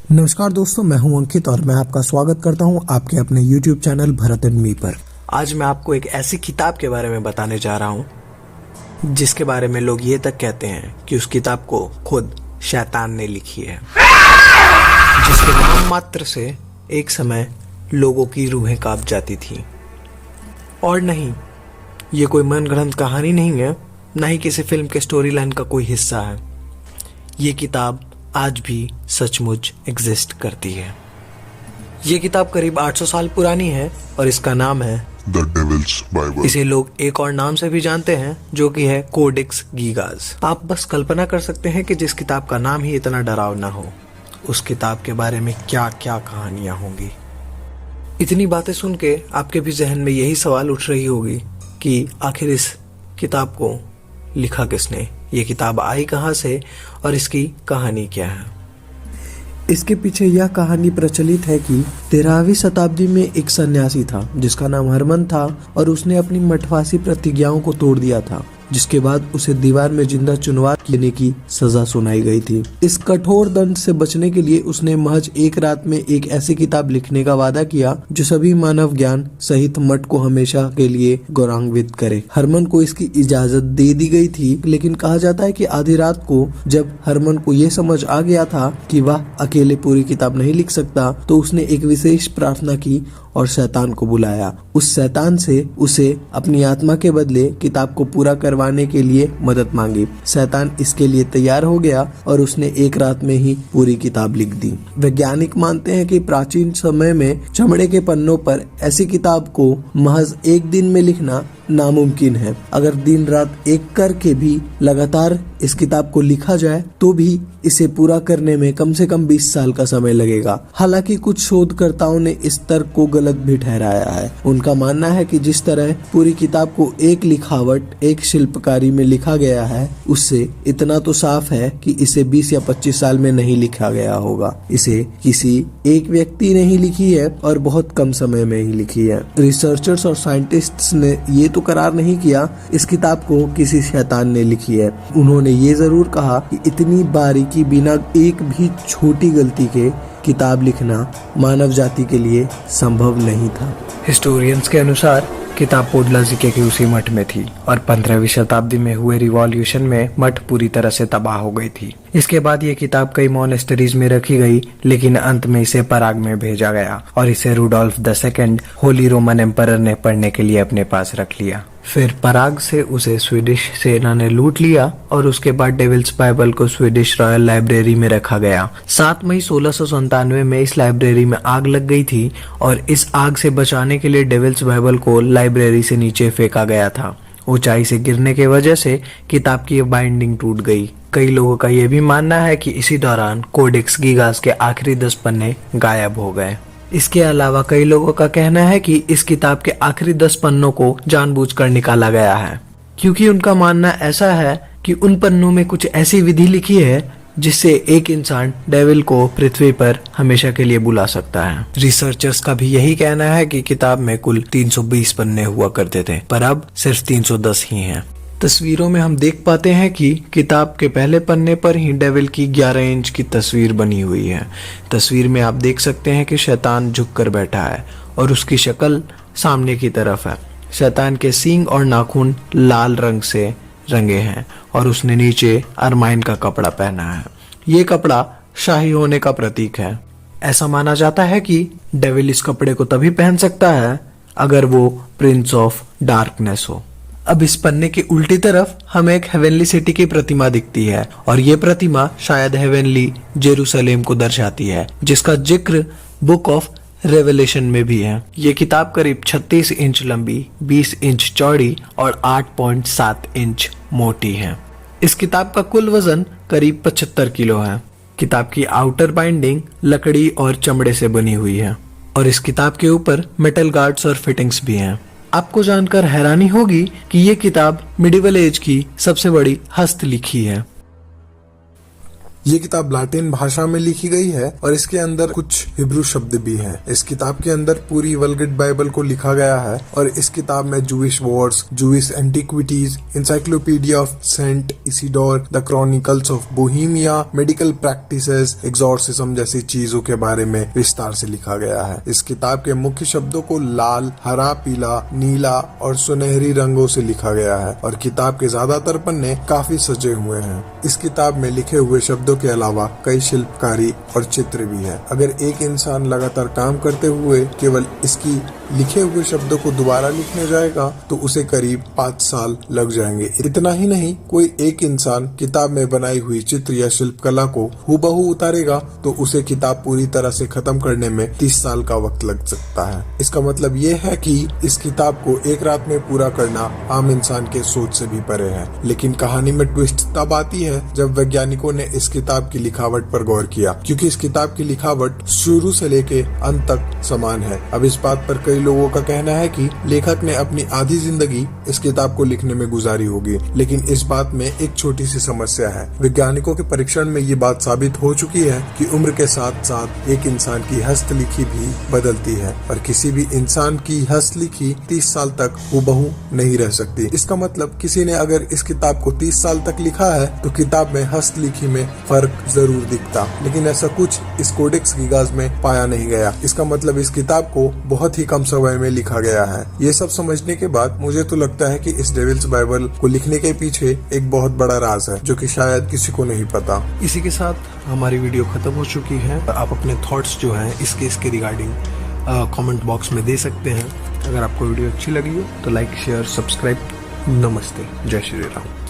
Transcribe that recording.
नमस्कार दोस्तों, मैं हूं अंकित और मैं आपका स्वागत करता हूं आपके अपने YouTube channel Bharat and me पर। आज मैं आपको एक ऐसी किताब के बारे में बताने जा रहा हूं जिसके बारे में लोग ये तक कहते हैं कि उस किताब को खुद शैतान ने लिखी है, जिसके नाम मात्र से एक समय लोगों की रूहें कांप जाती थी। और नहीं, ये कोई मनगढ़ंत कहानी नहीं है, न ही किसी फिल्म के स्टोरी लाइन का कोई हिस्सा है। ये किताब आज भी सचमुच एग्जिस्ट करती है। ये किताब करीब 800 साल पुरानी है और इसका नाम है द डेविल्स बाइबल। इसे लोग एक और नाम से भी जानते हैं, जो कि है कोडेक्स गीगास। आप बस कल्पना कर सकते हैं कि जिस किताब का नाम ही इतना डरावना हो, उस किताब के बारे में क्या क्या कहानियां होंगी। इतनी बातें सुन के आपके भी जहन में यही सवाल उठ रही होगी कि आखिर इस किताब को लिखा किसने, ये किताब आई कहाँ से और इसकी कहानी क्या है। इसके पीछे यह कहानी प्रचलित है कि 13वीं शताब्दी में एक सन्यासी था जिसका नाम हरमन था और उसने अपनी मठवासी प्रतिज्ञाओं को तोड़ दिया था, जिसके बाद उसे दीवार में जिंदा चुनवा देने की सजा सुनाई गई थी। इस कठोर दंड से बचने के लिए उसने महज एक रात में एक ऐसी किताब लिखने का वादा किया जो सभी मानव ज्ञान सहित मठ को हमेशा के लिए गौरवान्वित करे। हरमन को इसकी इजाजत दे दी गई थी, लेकिन कहा जाता है कि आधी रात को जब हरमन को यह समझ आ गया था कि वह अकेले पूरी किताब नहीं लिख सकता, तो उसने एक विशेष प्रार्थना की और शैतान को बुलाया। उस शैतान से उसे अपनी आत्मा के बदले किताब को पूरा करवाने के लिए मदद मांगी। शैतान इसके लिए तैयार हो गया और उसने एक रात में ही पूरी किताब लिख दी। वैज्ञानिक मानते हैं कि प्राचीन समय में चमड़े के पन्नों पर ऐसी किताब को महज एक दिन में लिखना नामुमकिन है। अगर दिन रात एक करके भी लगातार इस किताब को लिखा जाए तो भी इसे पूरा करने में कम से कम 20 साल का समय लगेगा। हालांकि कुछ शोधकर्ताओं ने इस तर्क को गलत भी ठहराया है। उनका मानना है कि जिस तरह पूरी किताब को एक लिखावट, एक शिल्पकारी में लिखा गया है, उससे इतना तो साफ है कि इसे 20 या 25 साल में नहीं लिखा गया होगा। इसे किसी एक व्यक्ति ने ही लिखी है और बहुत कम समय में ही लिखी है। रिसर्चर्स और साइंटिस्ट्स ने ये तो करार नहीं किया इस किताब को किसी शैतान ने लिखी है। उन्होंने ये जरूर कहा कि इतनी बारीकी बिना एक भी छोटी गलती के किताब लिखना मानव जाति के लिए संभव नहीं था। हिस्टोरियंस के अनुसार किताब पोडलाजिके के उसी मठ में थी और 15वीं शताब्दी में हुए रिवॉल्यूशन में मठ पूरी तरह से तबाह हो गई थी। इसके बाद ये किताब कई मॉनेस्टरीज में रखी गई, लेकिन अंत में इसे पराग में भेजा गया और इसे Rudolf II Holy Roman Emperor ने पढ़ने के लिए अपने पास रख लिया। फिर पराग से उसे स्वीडिश सेना ने लूट लिया और उसके बाद डेविल्स बाइबल को स्वीडिश रॉयल लाइब्रेरी में रखा गया। 7 मई 1697 में इस लाइब्रेरी में आग लग गई थी और इस आग से बचाने के लिए डेविल्स बाइबल को लाइब्रेरी से नीचे फेंका गया था। ऊंचाई से गिरने की वजह से किताब की बाइंडिंग टूट गई। कई लोगों का यह भी मानना है कि इसी दौरान कोडेक्स गीगास के आखिरी 10 पन्ने गायब हो गए। इसके अलावा कई लोगों का कहना है कि इस किताब के आखिरी 10 पन्नों को जानबूझकर निकाला गया है, क्योंकि उनका मानना ऐसा है कि उन पन्नों में कुछ ऐसी विधि लिखी है जिससे एक इंसान डेविल को पृथ्वी पर हमेशा के लिए बुला सकता है। रिसर्चर्स का भी यही कहना है कि किताब में कुल 320 पन्ने हुआ करते थे, पर अब सिर्फ 310 ही हैं। तस्वीरों में हम देख पाते हैं कि किताब के पहले पन्ने पर ही डेविल की 11 इंच की तस्वीर बनी हुई है। तस्वीर में आप देख सकते हैं कि शैतान झुककर बैठा है और उसकी शक्ल सामने की तरफ है। शैतान के सींग और नाखून लाल रंग से रंगे हैं और उसने नीचे अरमाइन का कपड़ा पहना है। ये कपड़ा शाही होने का प्रतीक है। ऐसा माना जाता है कि डेविल इस कपड़े को तभी पहन सकता है अगर वो प्रिंस ऑफ डार्कनेस हो। अब इस पन्ने की उल्टी तरफ हमें एक हेवनली सिटी की प्रतिमा दिखती है और ये प्रतिमा शायद हेवनली जेरूसलेम को दर्शाती है, जिसका जिक्र बुक ऑफ रेवलेशन में भी है। ये किताब करीब 36 इंच लंबी, 20 इंच चौड़ी और 8.7 इंच मोटी है। इस किताब का कुल वजन करीब 75 किलो है। किताब की आउटर बाइंडिंग लकड़ी और चमड़े से बनी हुई है और इस किताब के ऊपर मेटल गार्ड्स और फिटिंग्स भी हैं। आपको जानकर हैरानी होगी कि ये किताब मिडिवल एज की सबसे बड़ी हस्तलिखी है। ये किताब लाटिन भाषा में लिखी गई है और इसके अंदर कुछ हिब्रू शब्द भी हैं। इस किताब के अंदर पूरी वल्गेट बाइबल को लिखा गया है और इस किताब में Jewish words, Jewish antiquities, encyclopaedia of Saint Isidore, the chronicles of Bohemia, medical practices, exorcism जैसी चीजों के बारे में विस्तार से लिखा गया है। इस किताब के मुख्य शब्दों को लाल, हरा, पीला, नीला और सुनहरी रंगों से लिखा गया है और किताब के ज्यादातर पन्ने काफी सजे हुए हैं। इस किताब में लिखे हुए शब्दों के अलावा कई शिल्पकारी और चित्र भी है। अगर एक इंसान लगातार काम करते हुए केवल इसकी लिखे हुए शब्दों को दोबारा लिखने जाएगा तो उसे करीब 5 साल लग जाएंगे। इतना ही नहीं, कोई एक इंसान किताब में बनाई हुई चित्र या शिल्पकला को हूबहू उतारेगा तो उसे किताब पूरी तरह से खत्म करने में 30 साल का वक्त लग सकता है। इसका मतलब ये है कि इस किताब को एक रात में पूरा करना आम इंसान के सोच से भी परे है। लेकिन कहानी में ट्विस्ट तब आती है जब वैज्ञानिकों ने इस किताब की लिखावट पर गौर किया, क्योंकि इस किताब की लिखावट शुरू से लेके अंत तक समान है। अब इस बात पर कई लोगों का कहना है कि लेखक ने अपनी आधी जिंदगी इस किताब को लिखने में गुजारी होगी, लेकिन इस बात में एक छोटी सी समस्या है। वैज्ञानिकों के परीक्षण में ये बात साबित हो चुकी है कि उम्र के साथ साथ एक इंसान की हस्तलिखी भी बदलती है और किसी भी इंसान की हस्तलिखी 30 साल तक हूबहू नहीं रह सकती। इसका मतलब किसी ने अगर इस किताब को 30 साल तक लिखा है तो किताब में हस्तलिखी में फर्क जरूर दिखता, लेकिन ऐसा कुछ इस कोडेक्स गीगास में पाया नहीं गया। इसका मतलब इस किताब को बहुत ही कम समय में लिखा गया है। ये सब समझने के बाद मुझे तो लगता है कि इस डेविल्स बाइबल को लिखने के पीछे एक बहुत बड़ा राज है जो कि शायद किसी को नहीं पता। इसी के साथ हमारी वीडियो खत्म हो चुकी है। आप अपने थॉट्स जो हैं इस केस के रिगार्डिंग कमेंट बॉक्स में दे सकते हैं। अगर आपको वीडियो अच्छी लगी हो तो लाइक, शेयर, सब्सक्राइब। नमस्ते, जय श्री राम।